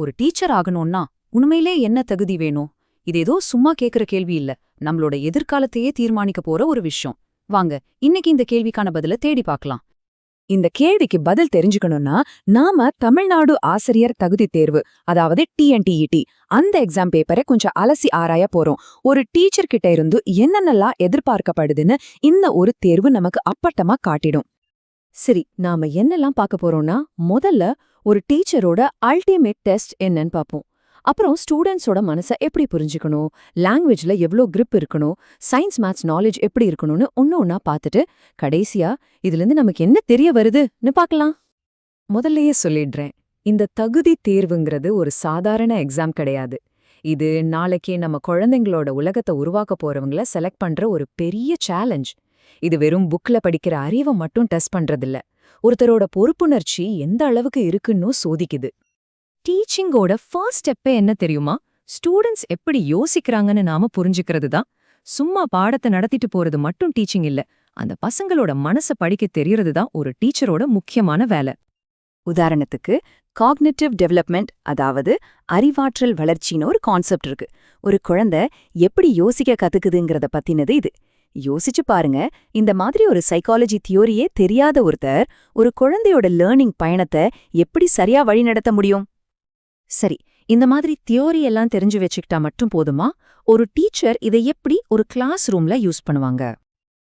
ஒரு டீச்சர் ஆகணும்னா உண்மையிலே என்ன தகுதி வேணும்? இது ஏதோ சும்மா கேக்குற கேள்வி இல்ல, நம்மளோட எதிர்காலத்தையே தீர்மானிக்க போற ஒரு விஷயம். வாங்க இன்னைக்கு இந்த கேள்விக்கான பதில தேடி பார்க்கலாம். இந்த கேள்விக்கு பதில் தெரிஞ்சுக்கணும்னா நாம தமிழ்நாடு ஆசிரியர் தகுதி தேர்வு, அதாவது டிஎன்டிஇடி, அந்த எக்ஸாம் பேப்பரை கொஞ்சம் அலசி ஆராய போறோம். ஒரு டீச்சர் கிட்ட இருந்து என்னென்னலாம் எதிர்பார்க்கப்படுதுன்னு இந்த ஒரு தேர்வு நமக்கு அப்பட்டமா காட்டிடும். சரி, நாம என்னெல்லாம் பார்க்க போறோம்னா, முதல்ல ஒரு டீச்சரோட அல்டிமேட் டெஸ்ட் என்னன்னு பார்ப்போம். அப்புறம் ஸ்டூடெண்ட்ஸோட மனசை எப்படி புரிஞ்சுக்கணும், லாங்குவேஜ்ல எவ்வளோ கிரிப் இருக்கணும், சயின்ஸ் மேத்ஸ் நாலேஜ் எப்படி இருக்கணும்னு ஒன்னா பார்த்துட்டு கடைசியா இதுலேருந்து நமக்கு என்ன தெரிய வருதுன்னு பார்க்கலாம். முதல்லயே சொல்லிடுறேன், இந்த தகுதி தேர்வுங்கிறது ஒரு சாதாரண எக்ஸாம் கிடையாது. இது நாளைக்கே நம்ம குழந்தைங்களோட உலகத்தை உருவாக்க போறவங்கள செலக்ட் பண்ற ஒரு பெரிய சேலஞ்ச். இது வெறும் புக்ல படிக்கிற அறிவை மட்டும் டெஸ்ட் பண்றதில்ல, ஒருத்தரோட பொறுப்புணர்ச்சி எந்த அளவுக்கு இருக்குன்னு சோதிக்குது. டீச்சிங்கோட ஃபர்ஸ்ட் ஸ்டெப்பே என்ன தெரியுமா? ஸ்டூடெண்ட்ஸ் எப்படி யோசிக்கிறாங்கன்னு நாம புரிஞ்சுக்கிறது தான். சும்மா பாடத்தை நடத்திட்டு போறது மட்டும் டீச்சிங் இல்ல, அந்த பசங்களோட மனசை படிக்க தெரியறது தான் ஒரு டீச்சரோட முக்கியமான வேலை. உதாரணத்துக்கு காக்னிட்டிவ் டெவலப்மெண்ட், அதாவது அறிவாற்றல் வளர்ச்சின்னு ஒரு கான்செப்ட் இருக்கு. ஒரு குழந்தை எப்படி யோசிக்க கத்துக்குதுங்கிறத பத்தினது இது. யோசிச்சு பாருங்க, இந்த மாதிரி ஒரு சைக்காலஜி தியோரியே தெரியாத ஒருத்தர் ஒரு குழந்தையோட லேர்னிங் பயணத்தை எப்படி சரியா வழிநடத்த முடியும்? சரி, இந்த மாதிரி தியோரி எல்லாம் தெரிஞ்சு வச்சுக்கிட்டா மட்டும் போதுமா? ஒரு டீச்சர் இதை எப்படி ஒரு கிளாஸ் ரூம்ல யூஸ் பண்ணுவாங்க?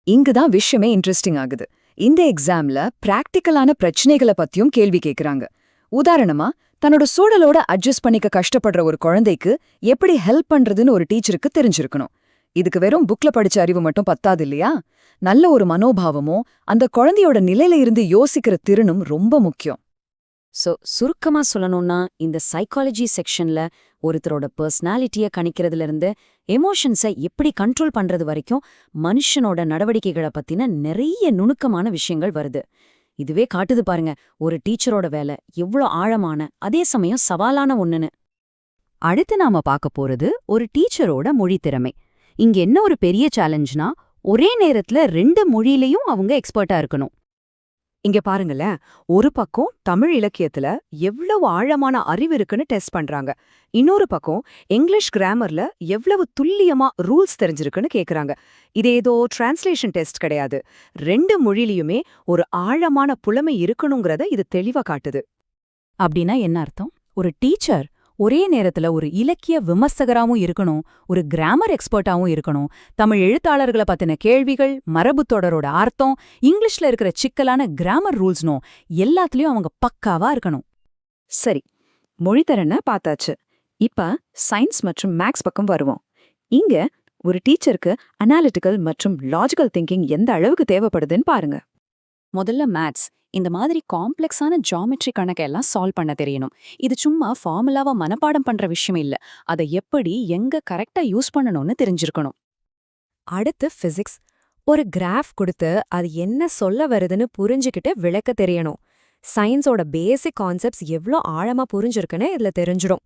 இங்குதான் விஷயமே இன்ட்ரெஸ்டிங் ஆகுது. இந்த எக்ஸாம்ல பிராக்டிக்கலான பிரச்சனைகளை பத்தியும் கேள்வி கேட்கறாங்க. உதாரணமா, தன்னோட சூழலோட அட்ஜஸ்ட் பண்ணிக்க கஷ்டப்படுற ஒரு குழந்தைக்கு எப்படி ஹெல்ப் பண்றதுன்னு ஒரு டீச்சருக்கு தெரிஞ்சிருக்கணும். இதுக்கு வெறும் புக்ல படிச்ச அறிவு மட்டும் பத்தாது இல்லையா? நல்ல ஒரு மனோபாவமும் அந்த குழந்தையோட நிலையில இருந்து யோசிக்கிற திறனும் ரொம்ப முக்கியம். சுருக்கமா சொல்லணும்னா, இந்த சைக்காலஜி செக்ஷன்ல ஒருத்தரோட பர்சனாலிட்டியை கணிக்கிறதுல இருந்து எமோஷன்ஸை எப்படி கண்ட்ரோல் பண்றது வரைக்கும் மனுஷனோட நடவடிக்கைகளை பத்தின நிறைய நுணுக்கமான விஷயங்கள் வருது. இதுவே காட்டுது பாருங்க, ஒரு டீச்சரோட வேலை எவ்வளோ ஆழமான அதே சமயம் சவாலான ஒண்ணுன்னு. அடுத்து நாம பார்க்க போறது ஒரு டீச்சரோட மொழி திறமை. இங்க என்ன ஒரு பெரிய சேலஞ்ச்னா, ஒரே நேரத்துல 2 மொழியிலையும் அவங்க எக்ஸ்பர்ட்டா இருக்கணும். இங்க பாருங்களேன், ஒரு பக்கம் தமிழ் இலக்கியத்துல எவ்வளவு ஆழமான அறிவு இருக்குன்னு டெஸ்ட் பண்றாங்க, இன்னொரு பக்கம் இங்கிலீஷ் கிராமர்ல எவ்வளவு துல்லியமா ரூல்ஸ் தெரிஞ்சிருக்குன்னு கேக்குறாங்க. இது ஏதோ டிரான்ஸ்லேஷன் டெஸ்ட் கிடையாது, 2 மொழியிலுமே ஒரு ஆழமான புலமை இருக்கணுங்கிறத இது தெளிவா காட்டுது. அப்படின்னா என்ன அர்த்தம்? ஒரு டீச்சர் ஒரே நேரத்துல ஒரு இலக்கிய விமர்சகராவும் இருக்கணும், ஒரு கிராமர் எக்ஸ்பர்ட்டாவும் இருக்கணும், தமிழ் எழுத்தாளர்களை பத்தின கேள்விகள், மரபு தொடரோட அர்த்தம், இங்கிலீஷ்ல இருக்கிற சிக்கலான கிராமர் ரூல்ஸ்னோ எல்லாத்துலயும் அவங்க பக்காவா இருக்கணும். சரி, மொழித்திறனை பார்த்தாச்சு. இப்ப சயின்ஸ் மற்றும் மேக்ஸ் பக்கம் வருவோம். இங்க ஒரு டீச்சருக்கு அனாலிட்டிக்கல் மற்றும் லாஜிக்கல் திங்கிங் எந்த அளவுக்கு தேவைப்படுதுன்னு பாருங்க. முதல்ல மேத்ஸ். இந்த மாதிரி காம்ப்ளெக்ஸான ஜியாமெட்ரி கணக்கெல்லாம் சால்வ் பண்ண தெரியணும். இது சும்மா ஃபார்முலாவா மனப்பாடம் பண்ற விஷயம் இல்ல, அதை எப்படி எங்க கரெக்டா யூஸ் பண்ணணும்னு தெரிஞ்சிருக்கணும். அடுத்து பிசிக்ஸ். ஒரு கிராஃப் கொடுத்து அது என்ன சொல்ல வருதுன்னு புரிஞ்சுக்கிட்டு விளக்க தெரியணும். சயின்ஸோட பேசிக் கான்செப்ட்ஸ் எவ்வளோ ஆழமா புரிஞ்சிருக்குன்னு இதுல தெரிஞ்சிடும்.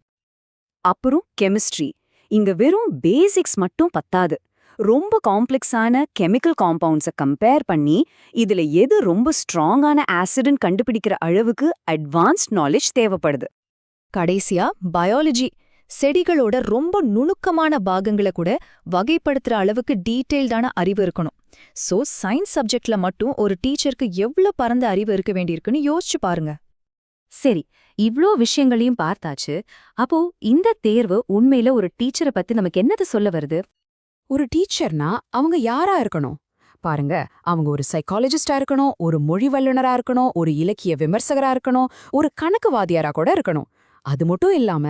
அப்புறம் கெமிஸ்ட்ரி. இங்க வெறும் பேசிக்ஸ் மட்டும் பத்தாது, ரொம்ப காம்ப்ளெக்ஸான கெமிக்கல் காம்பவுண்ட்ஸை கம்பேர் பண்ணி இதுல எது ரொம்ப ஸ்ட்ராங்கான ஆசிட்னு கண்டுபிடிக்கிற அளவுக்கு அட்வான்ஸ்ட் நாலேஜ் தேவைப்படுது. கடைசியா பயாலஜி. செடிகளோட ரொம்ப நுணுக்கமான பாகங்களை கூட வகைப்படுத்துற அளவுக்கு டீட்டெயில்டான அறிவு இருக்கணும். சயின்ஸ் சப்ஜெக்ட்ல மட்டும் ஒரு டீச்சருக்கு எவ்வளவு பரந்த அறிவு இருக்க வேண்டியிருக்குன்னு யோசிச்சு பாருங்க. சரி, இவ்ளோ விஷயங்களையும் பார்த்தாச்சு. அப்போ இந்த தேர்வு உண்மையில ஒரு டீச்சரை பத்தி நமக்கு என்னது சொல்ல வருது? ஒரு டீச்சர்னா அவங்க யாரா இருக்கணும் பாருங்க. அவங்க ஒரு சைக்காலஜிஸ்டா இருக்கணும், ஒரு மொழி வல்லுநரா இருக்கணும், ஒரு இலக்கிய விமர்சகரா இருக்கணும், ஒரு கணக்குவாதியாரா கூட இருக்கணும். அது மட்டும் இல்லாம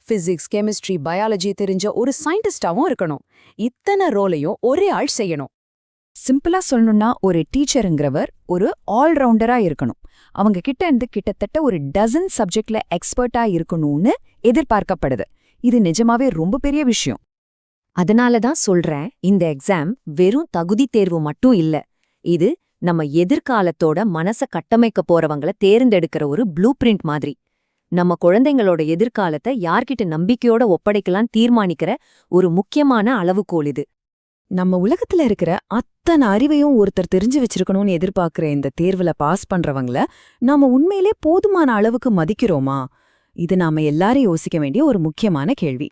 பிசிக்ஸ், கெமிஸ்ட்ரி, பயாலஜி தெரிஞ்ச ஒரு சயின்டிஸ்டாவும் இருக்கணும். இத்தனை ரோலையும் ஒரே ஆள் செய்யணும். சிம்பிளா சொல்லணும்னா, ஒரு டீச்சருங்கிறவர் ஒரு ஆல்ரவுண்டரா இருக்கணும். அவங்க கிட்ட இருந்து கிட்டத்தட்ட ஒரு டசன் சப்ஜெக்ட்ல எக்ஸ்பர்ட்டா இருக்கணும்னு எதிர்பார்க்கப்படுது. இது நிஜமாவே ரொம்ப பெரிய விஷயம். அதனாலதான் சொல்றேன், இந்த எக்ஸாம் வெறும் தகுதி தேர்வு மட்டும் இல்ல, இது நம்ம எதிர்காலத்தோட மனச கட்டமைக்க போறவங்கள தேர்ந்தெடுக்கிற ஒரு ப்ளூ பிரிண்ட் மாதிரி. நம்ம குழந்தைங்களோட எதிர்காலத்தை யார்கிட்ட நம்பிக்கையோட ஒப்படைக்கலாம் தீர்மானிக்கிற ஒரு முக்கியமான அளவுகோல் இது. நம்ம உலகத்துல இருக்கிற அத்தனை அறிவையும் ஒருத்தர் தெரிஞ்சு வச்சிருக்கணும்னு எதிர்பார்க்கிற இந்த தேர்வுல பாஸ் பண்றவங்கள நாம உண்மையிலே போதுமான அளவுக்கு மதிக்கிறோமா? இது நாம எல்லாரும் யோசிக்க வேண்டிய ஒரு முக்கியமான கேள்வி.